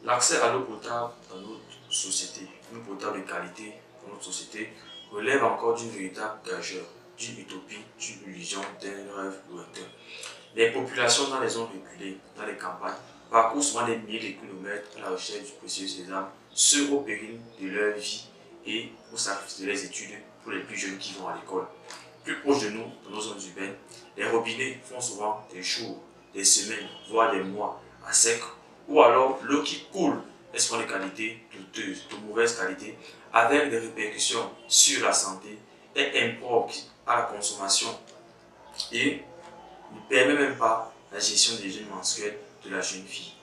L'accès à l'eau potable dans notre société, l'eau potable de qualité dans notre société, relève encore d'une véritable gageure, d'une utopie, d'une illusion, d'un rêve lointain. Les populations dans les zones reculées, dans les campagnes, parcourent souvent des milliers de kilomètres à la recherche du précieux sésame, ce au péril de leur vie et au sacrifice de leurs études pour les plus jeunes qui vont à l'école. Plus proche de nous, dans nos zones urbaines, les robinets font souvent des jours, des semaines, voire des mois à sec, ou alors l'eau qui coule est souvent de qualité douteuse, de mauvaise qualité, avec des répercussions sur la santé et impropre à la consommation et ne permet même pas la gestion des hygiènes menstruelles de la jeune fille.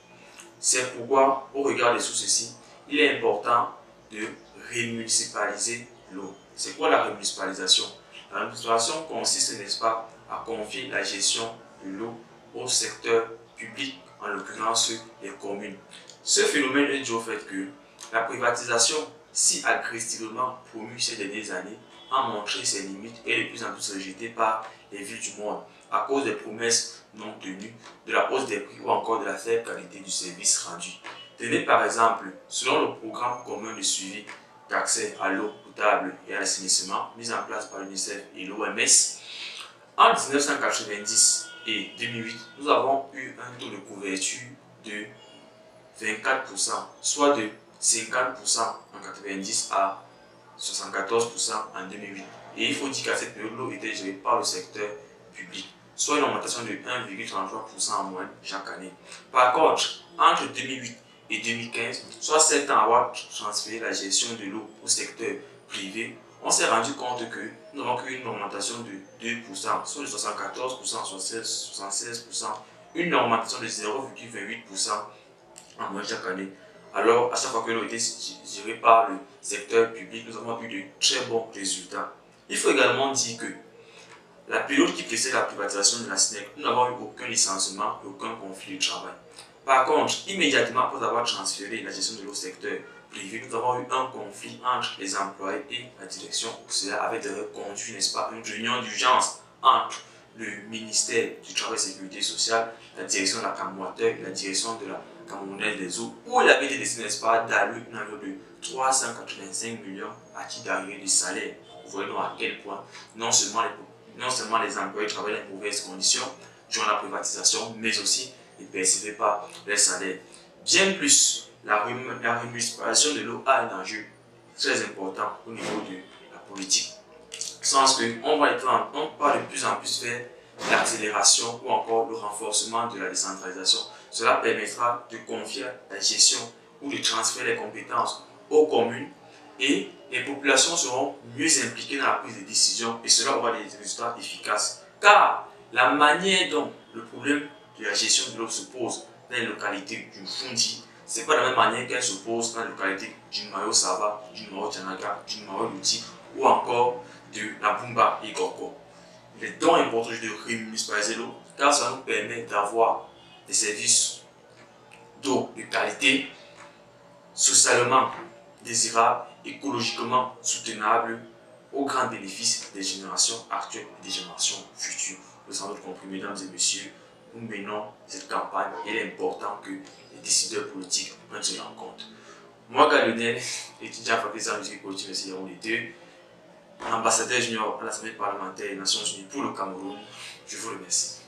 C'est pourquoi, au regard de tout ceci, il est important de rémunicipaliser l'eau. C'est quoi la rémunicipalisation? La rémunicipalisation consiste, n'est-ce pas, à confier la gestion de l'eau au secteur public, en l'occurrence les communes. Ce phénomène est dû au fait que la privatisation, si agressivement promue ces dernières années, a montré ses limites et est de plus en plus rejetée par les villes du monde à cause des promesses non tenues, de la hausse des prix ou encore de la faible qualité du service rendu. Tenez par exemple, selon le programme commun de suivi d'accès à l'eau potable et à l'assainissement mis en place par l'UNICEF et l'OMS, en 1990 et 2008, nous avons eu un taux de couverture de 24%, soit de 50% en 1990 à 74% en 2008. Et il faut dire qu'à cette période, l'eau était gérée par le secteur public, soit une augmentation de 1,33% en moyenne chaque année. Par contre, entre 2008 et 2015, soit 7 ans à avoir transféré la gestion de l'eau au secteur privé, on s'est rendu compte que nous avons eu une augmentation de 2%, soit de 74% à 76%, une augmentation de 0,28% en moyenne chaque année. Alors, à chaque fois que l'eau était gérée par le secteur public, nous avons eu de très bons résultats. Il faut également dire que la période qui précède la privatisation de la SNEC, nous n'avons eu aucun licenciement, aucun conflit de travail. Par contre, immédiatement après avoir transféré la gestion de l'eau au secteur privé, nous avons eu un conflit entre les employés et la direction. Cela avait conduit, n'est-ce pas, une réunion d'urgence entre le ministère du Travail et de la Sécurité sociale, la direction de la Cameroun et la direction de la Camerounaise des eaux, où il avait été décidé, n'est-ce pas, d'allouer une enveloppe de 385 millions à qui d'arriver du salaire. Vous voyez à quel point non seulement les employés travaillaient dans de mauvaises conditions durant la privatisation, mais aussi ne percevaient pas les salaires. Bien plus, la rémunicipalisation de l'eau a un enjeu très important au niveau de la politique. Sens qu'on va de plus en plus vers l'accélération ou encore le renforcement de la décentralisation. Cela permettra de confier la gestion ou de transférer les compétences aux communes et les populations seront mieux impliquées dans la prise de décision et cela aura des résultats efficaces. Car la manière dont le problème de la gestion de l'eau se pose dans les localités du Fundi, ce n'est pas de la même manière qu'elle se pose dans les localités du Mayo Sava, du Mayo Tchanaga, du Mayo Louti ou encore de la Bumba et Gorko. Il est donc important de rémunicipaliser l'eau car ça nous permet d'avoir des services d'eau de qualité, socialement désirables, écologiquement soutenables, au grand bénéfice des générations actuelles et des générations futures. Nous avons compris, mesdames et messieurs, nous menons cette campagne et il est important que les décideurs politiques prennent cela en compte. Moi, Galionel, étudiant à la faculté de musique politique de Sierra Leone 2, ambassadeur junior à l'Assemblée parlementaire des Nations Unies pour le Cameroun, je vous remercie.